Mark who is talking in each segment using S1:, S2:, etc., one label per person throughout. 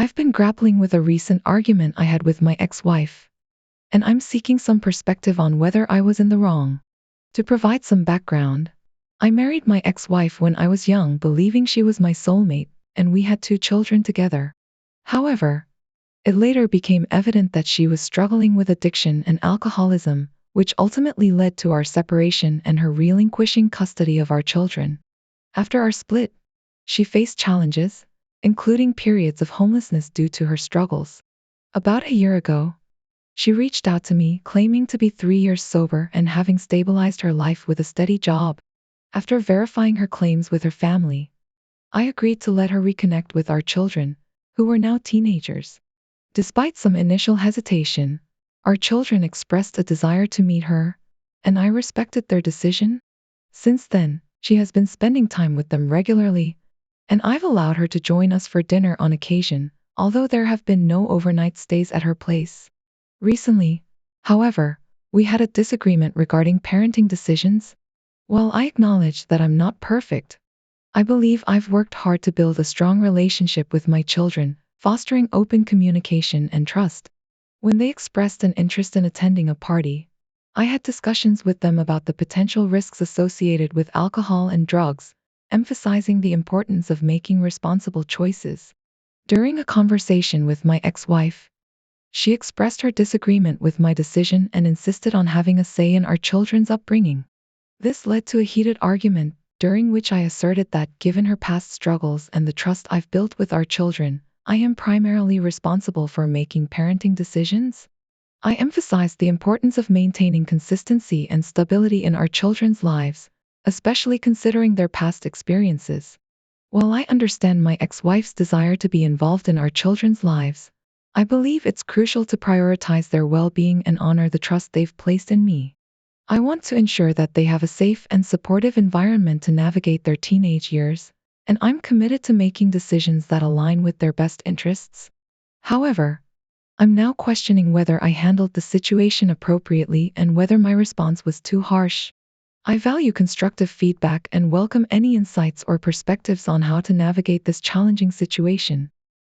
S1: I've been grappling with a recent argument I had with my ex-wife, and I'm seeking some perspective on whether I was in the wrong. To provide some background, I married my ex-wife when I was young, believing she was my soulmate, and we had 2 children together. However, it later became evident that she was struggling with addiction and alcoholism, which ultimately led to our separation and her relinquishing custody of our children. After our split, she faced challenges, including periods of homelessness due to her struggles. About a year ago, she reached out to me, claiming to be 3 years sober and having stabilized her life with a steady job. After verifying her claims with her family, I agreed to let her reconnect with our children, who were now teenagers. Despite some initial hesitation, our children expressed a desire to meet her, and I respected their decision. Since then, she has been spending time with them regularly, and I've allowed her to join us for dinner on occasion, although there have been no overnight stays at her place. Recently, however, we had a disagreement regarding parenting decisions. While I acknowledge that I'm not perfect, I believe I've worked hard to build a strong relationship with my children, fostering open communication and trust. When they expressed an interest in attending a party, I had discussions with them about the potential risks associated with alcohol and drugs, emphasizing the importance of making responsible choices. During a conversation with my ex-wife, she expressed her disagreement with my decision and insisted on having a say in our children's upbringing. This led to a heated argument, during which I asserted that, given her past struggles and the trust I've built with our children, I am primarily responsible for making parenting decisions. I emphasized the importance of maintaining consistency and stability in our children's lives, especially considering their past experiences. While I understand my ex-wife's desire to be involved in our children's lives, I believe it's crucial to prioritize their well-being and honor the trust they've placed in me. I want to ensure that they have a safe and supportive environment to navigate their teenage years, and I'm committed to making decisions that align with their best interests. However, I'm now questioning whether I handled the situation appropriately and whether my response was too harsh. I value constructive feedback and welcome any insights or perspectives on how to navigate this challenging situation.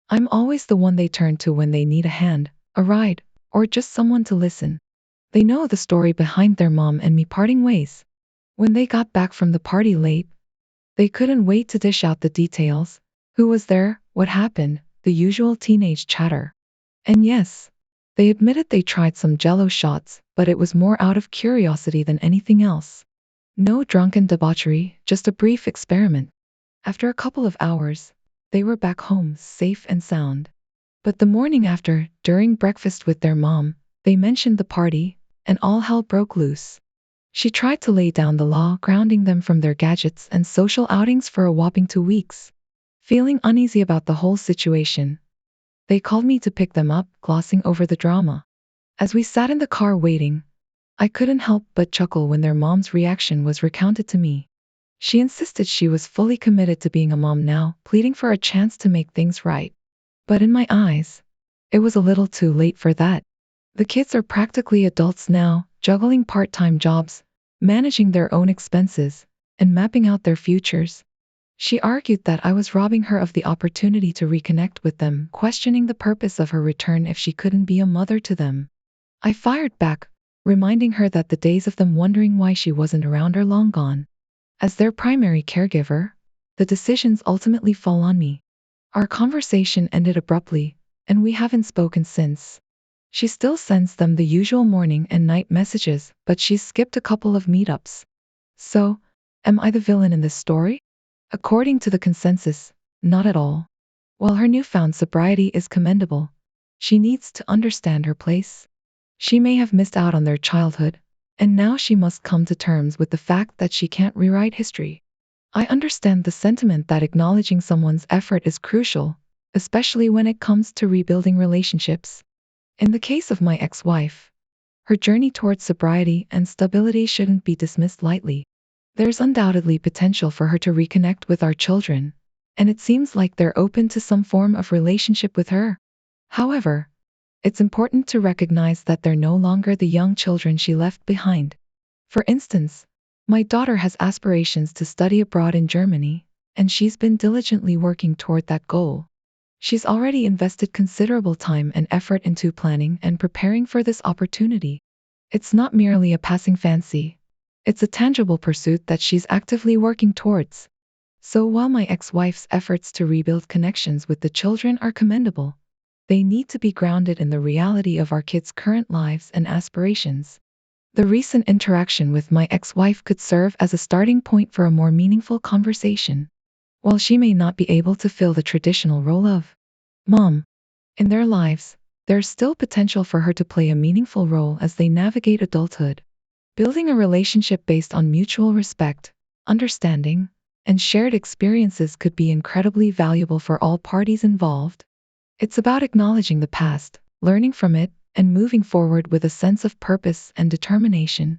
S1: I'm always the one they turn to when they need a hand, a ride, or just someone to listen. They know the story behind their mom and me parting ways. When they got back from the party late, they couldn't wait to dish out the details. Who was there? What happened? The usual teenage chatter. And yes, they admitted they tried some jello shots, but it was more out of curiosity than anything else. No drunken debauchery, just a brief experiment. After a couple of hours, they were back home, safe and sound. But the morning after, during breakfast with their mom, they mentioned the party, and all hell broke loose. She tried to lay down the law, grounding them from their gadgets and social outings for a whopping 2 weeks. Feeling uneasy about the whole situation, they called me to pick them up, glossing over the drama. As we sat in the car waiting, I couldn't help but chuckle when their mom's reaction was recounted to me. She insisted she was fully committed to being a mom now, pleading for a chance to make things right. But in my eyes, it was a little too late for that. The kids are practically adults now, juggling part-time jobs, managing their own expenses, and mapping out their futures. She argued that I was robbing her of the opportunity to reconnect with them, questioning the purpose of her return if she couldn't be a mother to them. I fired back, reminding her that the days of them wondering why she wasn't around are long gone. As their primary caregiver, the decisions ultimately fall on me. Our conversation ended abruptly, and we haven't spoken since. She still sends them the usual morning and night messages, but she's skipped a couple of meetups. So, am I the villain in this story? According to the consensus, not at all. While her newfound sobriety is commendable, she needs to understand her place. She may have missed out on their childhood, and now she must come to terms with the fact that she can't rewrite history. I understand the sentiment that acknowledging someone's effort is crucial, especially when it comes to rebuilding relationships. In the case of my ex-wife, her journey towards sobriety and stability shouldn't be dismissed lightly. There's undoubtedly potential for her to reconnect with our children, and it seems like they're open to some form of relationship with her. However, it's important to recognize that they're no longer the young children she left behind. For instance, my daughter has aspirations to study abroad in Germany, and she's been diligently working toward that goal. She's already invested considerable time and effort into planning and preparing for this opportunity. It's not merely a passing fancy. It's a tangible pursuit that she's actively working towards. So while my ex-wife's efforts to rebuild connections with the children are commendable, they need to be grounded in the reality of our kids' current lives and aspirations. The recent interaction with my ex-wife could serve as a starting point for a more meaningful conversation. While she may not be able to fill the traditional role of mom in their lives, there's still potential for her to play a meaningful role as they navigate adulthood. Building a relationship based on mutual respect, understanding, and shared experiences could be incredibly valuable for all parties involved. It's about acknowledging the past, learning from it, and moving forward with a sense of purpose and determination.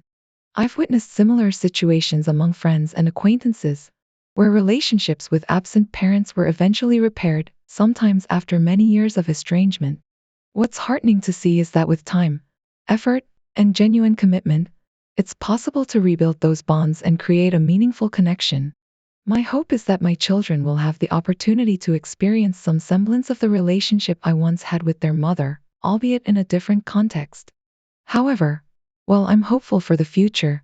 S1: I've witnessed similar situations among friends and acquaintances, where relationships with absent parents were eventually repaired, sometimes after many years of estrangement. What's heartening to see is that with time, effort, and genuine commitment, it's possible to rebuild those bonds and create a meaningful connection. My hope is that my children will have the opportunity to experience some semblance of the relationship I once had with their mother, albeit in a different context. However, while I'm hopeful for the future,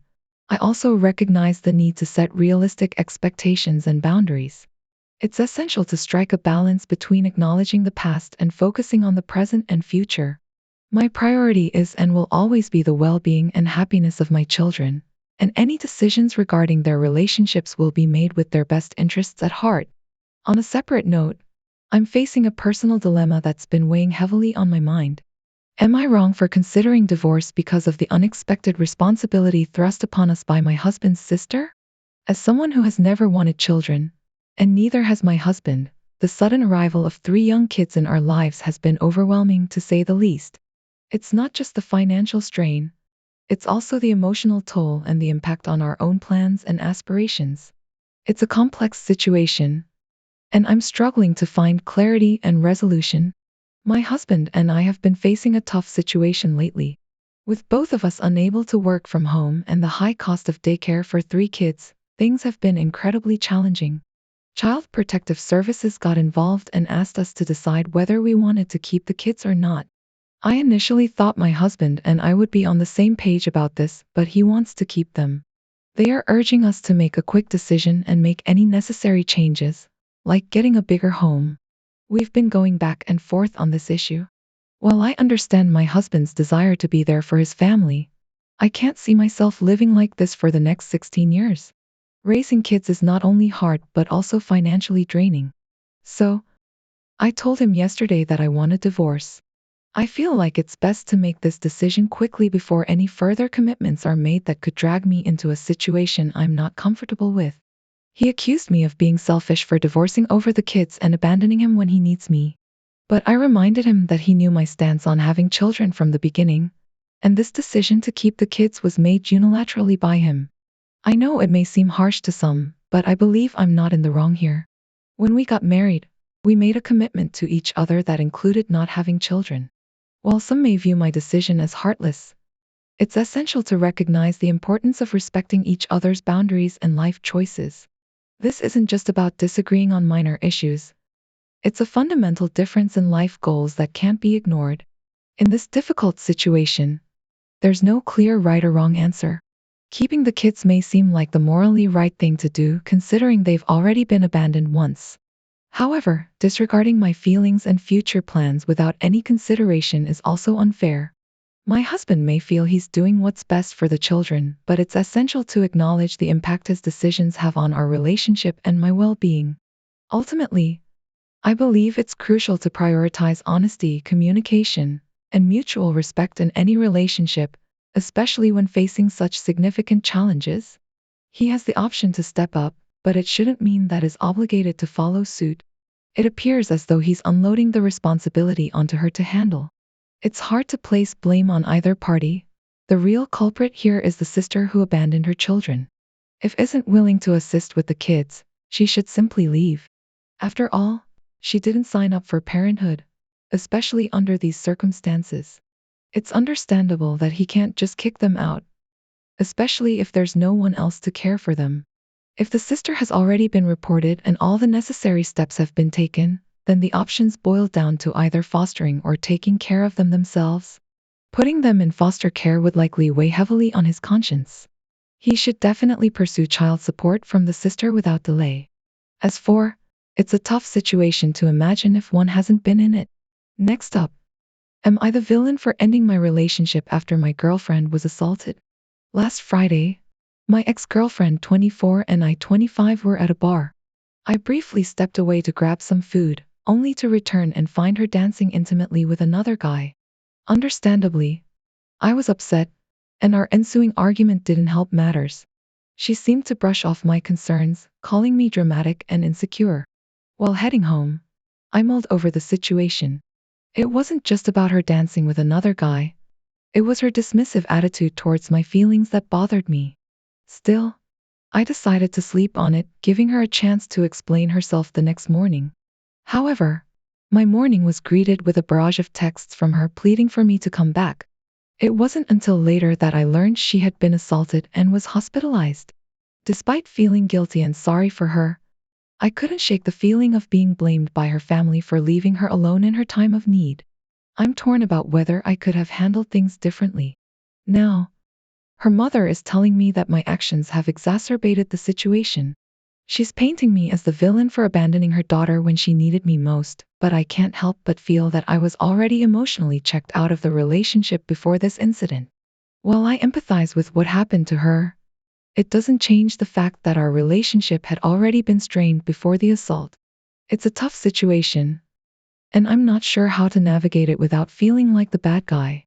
S1: I also recognize the need to set realistic expectations and boundaries. It's essential to strike a balance between acknowledging the past and focusing on the present and future. My priority is and will always be the well-being and happiness of my children, and any decisions regarding their relationships will be made with their best interests at heart. On a separate note, I'm facing a personal dilemma that's been weighing heavily on my mind. Am I wrong for considering divorce because of the unexpected responsibility thrust upon us by my husband's sister? As someone who has never wanted children, and neither has my husband, the sudden arrival of 3 young kids in our lives has been overwhelming to say the least. It's not just the financial strain, it's also the emotional toll and the impact on our own plans and aspirations. It's a complex situation, and I'm struggling to find clarity and resolution. My husband and I have been facing a tough situation lately. With both of us unable to work from home and the high cost of daycare for 3 kids, things have been incredibly challenging. Child Protective Services got involved and asked us to decide whether we wanted to keep the kids or not. I initially thought my husband and I would be on the same page about this, but he wants to keep them. They are urging us to make a quick decision and make any necessary changes, like getting a bigger home. We've been going back and forth on this issue. While I understand my husband's desire to be there for his family, I can't see myself living like this for the next 16 years. Raising kids is not only hard but also financially draining. So, I told him yesterday that I want a divorce. I feel like it's best to make this decision quickly before any further commitments are made that could drag me into a situation I'm not comfortable with. He accused me of being selfish for divorcing over the kids and abandoning him when he needs me. But I reminded him that he knew my stance on having children from the beginning, and this decision to keep the kids was made unilaterally by him. I know it may seem harsh to some, but I believe I'm not in the wrong here. When we got married, we made a commitment to each other that included not having children. While some may view my decision as heartless, it's essential to recognize the importance of respecting each other's boundaries and life choices. This isn't just about disagreeing on minor issues. It's a fundamental difference in life goals that can't be ignored. In this difficult situation, there's no clear right or wrong answer. Keeping the kids may seem like the morally right thing to do considering they've already been abandoned once. However, disregarding my feelings and future plans without any consideration is also unfair. My husband may feel he's doing what's best for the children, but it's essential to acknowledge the impact his decisions have on our relationship and my well-being. Ultimately, I believe it's crucial to prioritize honesty, communication, and mutual respect in any relationship, especially when facing such significant challenges. He has the option to step up, but it shouldn't mean that is obligated to follow suit. It appears as though he's unloading the responsibility onto her to handle. It's hard to place blame on either party. The real culprit here is the sister who abandoned her children. If isn't willing to assist with the kids, she should simply leave. After all, she didn't sign up for parenthood, especially under these circumstances. It's understandable that he can't just kick them out, especially if there's no one else to care for them. If the sister has already been reported and all the necessary steps have been taken, then the options boiled down to either fostering or taking care of them themselves. Putting them in foster care would likely weigh heavily on his conscience. He should definitely pursue child support from the sister without delay. As for, it's a tough situation to imagine if one hasn't been in it. Next up, am I the villain for ending my relationship after my girlfriend was assaulted? Last Friday, my ex-girlfriend 24 and I 25 were at a bar. I briefly stepped away to grab some food, only to return and find her dancing intimately with another guy. Understandably, I was upset, and our ensuing argument didn't help matters. She seemed to brush off my concerns, calling me dramatic and insecure. While heading home, I mulled over the situation. It wasn't just about her dancing with another guy. It was her dismissive attitude towards my feelings that bothered me. Still, I decided to sleep on it, giving her a chance to explain herself the next morning. However, my morning was greeted with a barrage of texts from her pleading for me to come back. It wasn't until later that I learned she had been assaulted and was hospitalized. Despite feeling guilty and sorry for her, I couldn't shake the feeling of being blamed by her family for leaving her alone in her time of need. I'm torn about whether I could have handled things differently. Now, her mother is telling me that my actions have exacerbated the situation. She's painting me as the villain for abandoning her daughter when she needed me most, but I can't help but feel that I was already emotionally checked out of the relationship before this incident. While I empathize with what happened to her, it doesn't change the fact that our relationship had already been strained before the assault. It's a tough situation, and I'm not sure how to navigate it without feeling like the bad guy.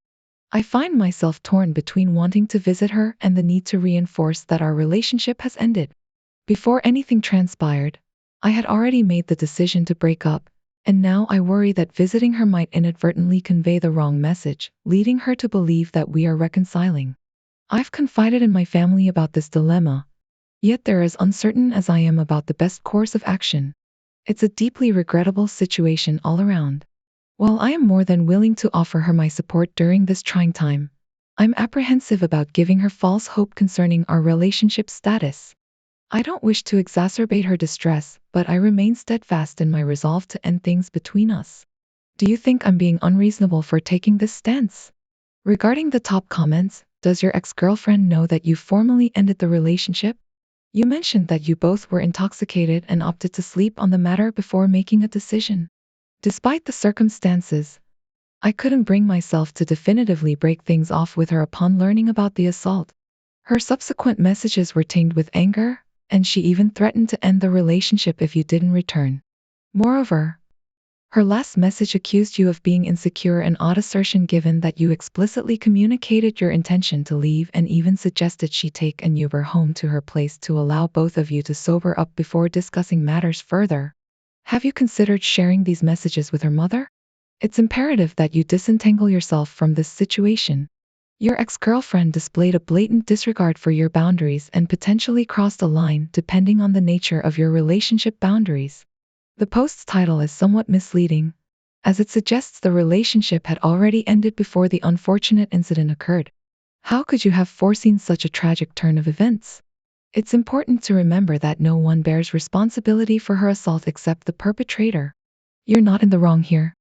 S1: I find myself torn between wanting to visit her and the need to reinforce that our relationship has ended. Before anything transpired, I had already made the decision to break up, and now I worry that visiting her might inadvertently convey the wrong message, leading her to believe that we are reconciling. I've confided in my family about this dilemma, yet they're as uncertain as I am about the best course of action. It's a deeply regrettable situation all around. While I am more than willing to offer her my support during this trying time, I'm apprehensive about giving her false hope concerning our relationship status. I don't wish to exacerbate her distress, but I remain steadfast in my resolve to end things between us. Do you think I'm being unreasonable for taking this stance? Regarding the top comments, does your ex-girlfriend know that you formally ended the relationship? You mentioned that you both were intoxicated and opted to sleep on the matter before making a decision. Despite the circumstances, I couldn't bring myself to definitively break things off with her upon learning about the assault. Her subsequent messages were tinged with anger, and she even threatened to end the relationship if you didn't return. Moreover, her last message accused you of being insecure, an odd assertion given that you explicitly communicated your intention to leave and even suggested she take an Uber home to her place to allow both of you to sober up before discussing matters further. Have you considered sharing these messages with her mother? It's imperative that you disentangle yourself from this situation. Your ex-girlfriend displayed a blatant disregard for your boundaries and potentially crossed a line depending on the nature of your relationship boundaries. The post's title is somewhat misleading, as it suggests the relationship had already ended before the unfortunate incident occurred. How could you have foreseen such a tragic turn of events? It's important to remember that no one bears responsibility for her assault except the perpetrator. You're not in the wrong here.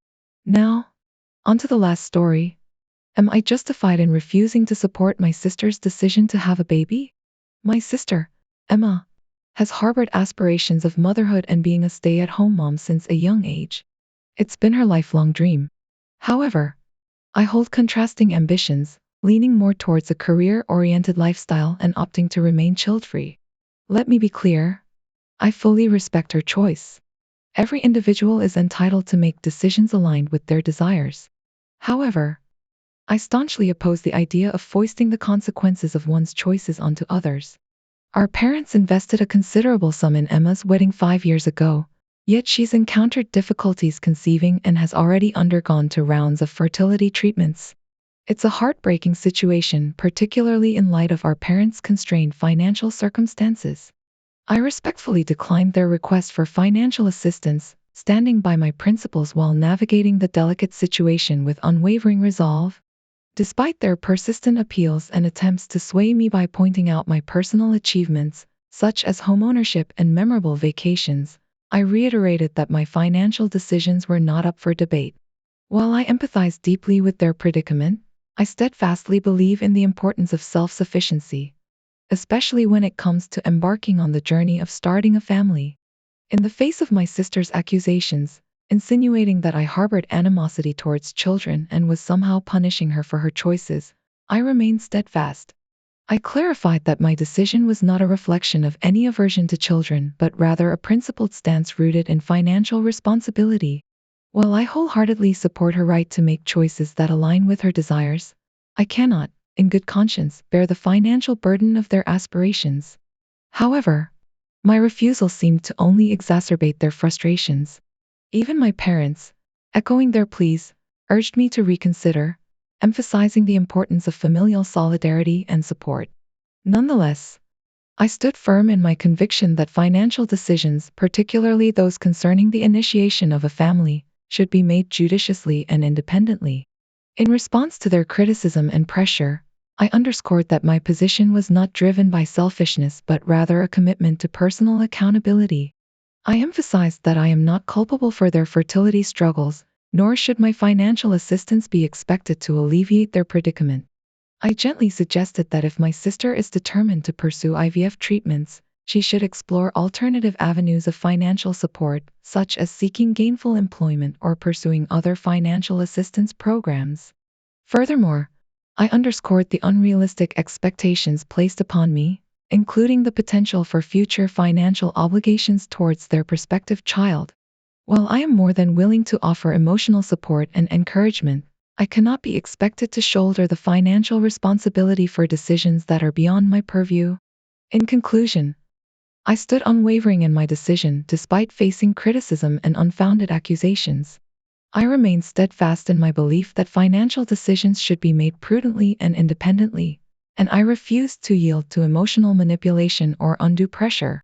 S1: Now, on to the last story. Am I justified in refusing to support my sister's decision to have a baby? My sister, Emma, has harbored aspirations of motherhood and being a stay-at-home mom since a young age. It's been her lifelong dream. However, I hold contrasting ambitions, leaning more towards a career-oriented lifestyle and opting to remain child-free. Let me be clear, I fully respect her choice. Every individual is entitled to make decisions aligned with their desires. However, I staunchly oppose the idea of foisting the consequences of one's choices onto others. Our parents invested a considerable sum in Emma's wedding 5 years ago, yet she's encountered difficulties conceiving and has already undergone 2 rounds of fertility treatments. It's a heartbreaking situation, particularly in light of our parents' constrained financial circumstances. I respectfully declined their request for financial assistance, standing by my principles while navigating the delicate situation with unwavering resolve. Despite their persistent appeals and attempts to sway me by pointing out my personal achievements, such as homeownership and memorable vacations, I reiterated that my financial decisions were not up for debate. While I empathize deeply with their predicament, I steadfastly believe in the importance of self-sufficiency, especially when it comes to embarking on the journey of starting a family. In the face of my sister's accusations, insinuating that I harbored animosity towards children and was somehow punishing her for her choices, I remained steadfast. I clarified that my decision was not a reflection of any aversion to children, but rather a principled stance rooted in financial responsibility. While I wholeheartedly support her right to make choices that align with her desires, I cannot, in good conscience, bear the financial burden of their aspirations. However, my refusal seemed to only exacerbate their frustrations. Even my parents, echoing their pleas, urged me to reconsider, emphasizing the importance of familial solidarity and support. Nonetheless, I stood firm in my conviction that financial decisions, particularly those concerning the initiation of a family, should be made judiciously and independently. In response to their criticism and pressure, I underscored that my position was not driven by selfishness but rather a commitment to personal accountability. I emphasized that I am not culpable for their fertility struggles, nor should my financial assistance be expected to alleviate their predicament. I gently suggested that if my sister is determined to pursue IVF treatments, she should explore alternative avenues of financial support, such as seeking gainful employment or pursuing other financial assistance programs. Furthermore, I underscored the unrealistic expectations placed upon me, including the potential for future financial obligations towards their prospective child. While I am more than willing to offer emotional support and encouragement, I cannot be expected to shoulder the financial responsibility for decisions that are beyond my purview. In conclusion, I stood unwavering in my decision despite facing criticism and unfounded accusations. I remain steadfast in my belief that financial decisions should be made prudently and independently, and I refuse to yield to emotional manipulation or undue pressure.